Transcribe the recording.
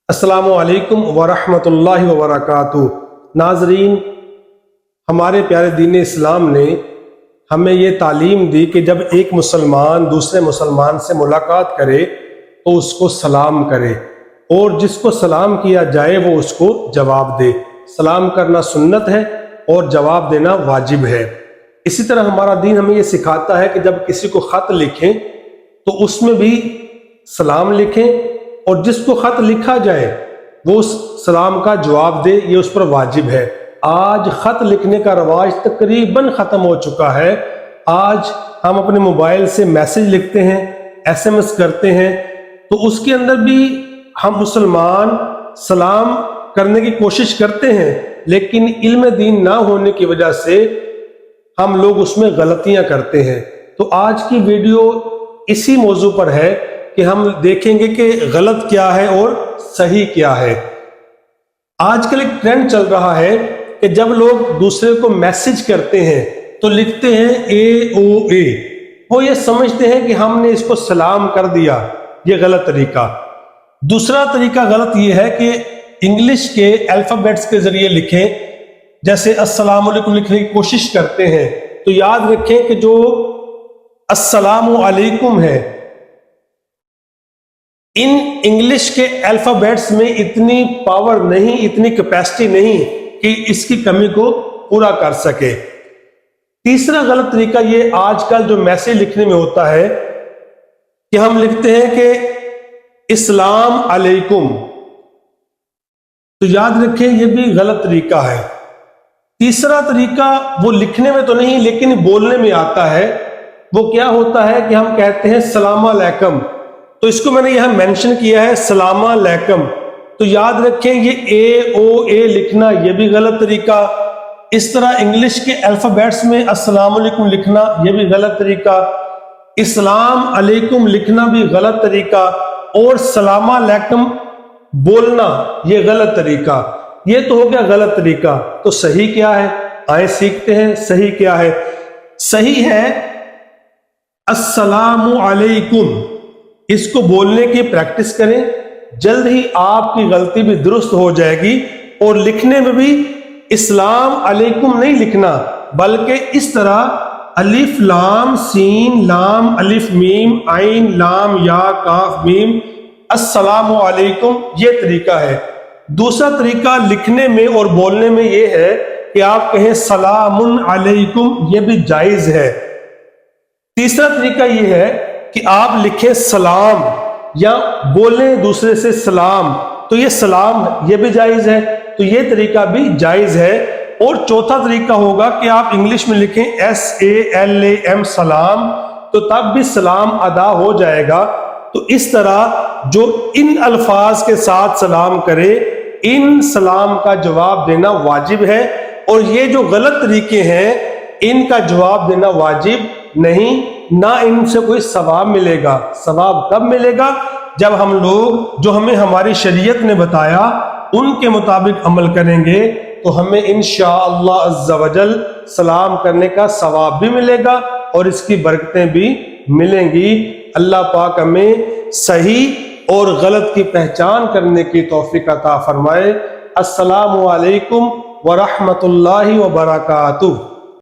السلام علیکم ورحمۃ اللہ وبرکاتہ۔ ناظرین، ہمارے پیارے دین اسلام نے ہمیں یہ تعلیم دی کہ جب ایک مسلمان دوسرے مسلمان سے ملاقات کرے تو اس کو سلام کرے، اور جس کو سلام کیا جائے وہ اس کو جواب دے۔ سلام کرنا سنت ہے اور جواب دینا واجب ہے۔ اسی طرح ہمارا دین ہمیں یہ سکھاتا ہے کہ جب کسی کو خط لکھیں تو اس میں بھی سلام لکھیں، اور جس کو خط لکھا جائے وہ اس سلام کا جواب دے، یہ اس پر واجب ہے۔ آج خط لکھنے کا رواج تقریباً ختم ہو چکا ہے۔ آج ہم اپنے موبائل سے میسج لکھتے ہیں، SMS کرتے ہیں، تو اس کے اندر بھی ہم مسلمان سلام کرنے کی کوشش کرتے ہیں، لیکن علم دین نہ ہونے کی وجہ سے ہم لوگ اس میں غلطیاں کرتے ہیں۔ تو آج کی ویڈیو اسی موضوع پر ہے کہ ہم دیکھیں گے کہ غلط کیا ہے اور صحیح کیا ہے۔ آج کل ایک ٹرینڈ چل رہا ہے کہ جب لوگ دوسرے کو میسج کرتے ہیں تو لکھتے ہیں AOA، وہ یہ سمجھتے ہیں کہ ہم نے اس کو سلام کر دیا۔ یہ غلط طریقہ۔ دوسرا طریقہ غلط یہ ہے کہ انگلش کے الفابیٹس کے ذریعے لکھیں، جیسے السلام علیکم لکھنے کی کوشش کرتے ہیں، تو یاد رکھیں کہ جو السلام علیکم ہے، ان انگلش کے الفابیٹس میں اتنی پاور نہیں، اتنی کیپیسٹی نہیں کہ اس کی کمی کو پورا کر سکے۔ تیسرا غلط طریقہ یہ آج کل جو میسج لکھنے میں ہوتا ہے کہ ہم لکھتے ہیں کہ السلام علیکم، تو یاد رکھیں یہ بھی غلط طریقہ ہے۔ تیسرا طریقہ وہ لکھنے میں تو نہیں لیکن بولنے میں آتا ہے، وہ کیا ہوتا ہے کہ ہم کہتے ہیں السلام علیکم، تو اس کو میں نے یہاں مینشن کیا ہے السلام علیکم، تو یاد رکھیں یہ AOA لکھنا یہ بھی غلط طریقہ۔ اس طرح انگلش کے الفابیٹس میں السلام علیکم لکھنا یہ بھی غلط طریقہ، السلام علیکم لکھنا بھی غلط طریقہ، اور السلام علیکم بولنا یہ غلط طریقہ۔ یہ تو ہو گیا غلط طریقہ۔ تو صحیح کیا ہے؟ آئیں سیکھتے ہیں صحیح کیا ہے۔ صحیح ہے السلام علیکم، اس کو بولنے کی پریکٹس کریں، جلد ہی آپ کی غلطی بھی درست ہو جائے گی۔ اور لکھنے میں بھی اسلام علیکم نہیں لکھنا، بلکہ اس طرح الف لام سین لام الف میم عین لام یا کاف میم السلام علیکم، یہ طریقہ ہے۔ دوسرا طریقہ لکھنے میں اور بولنے میں یہ ہے کہ آپ کہیں سلام علیکم، یہ بھی جائز ہے۔ تیسرا طریقہ یہ ہے کہ آپ لکھیں سلام یا بولیں دوسرے سے سلام، تو یہ سلام یہ بھی جائز ہے، تو یہ طریقہ بھی جائز ہے۔ اور چوتھا طریقہ ہوگا کہ آپ انگلش میں لکھیں SALAM سلام، تو تب بھی سلام ادا ہو جائے گا۔ تو اس طرح جو ان الفاظ کے ساتھ سلام کرے، ان سلام کا جواب دینا واجب ہے، اور یہ جو غلط طریقے ہیں ان کا جواب دینا واجب نہیں، نہ ان سے کوئی ثواب ملے گا۔ ثواب کب ملے گا؟ جب ہم لوگ جو ہمیں ہماری شریعت نے بتایا ان کے مطابق عمل کریں گے تو ہمیں انشاءاللہ عز و جل سلام کرنے کا ثواب بھی ملے گا اور اس کی برکتیں بھی ملیں گی۔ اللہ پاک ہمیں صحیح اور غلط کی پہچان کرنے کی توفیق عطا فرمائے۔ السلام علیکم ورحمۃ اللہ وبرکاتہ۔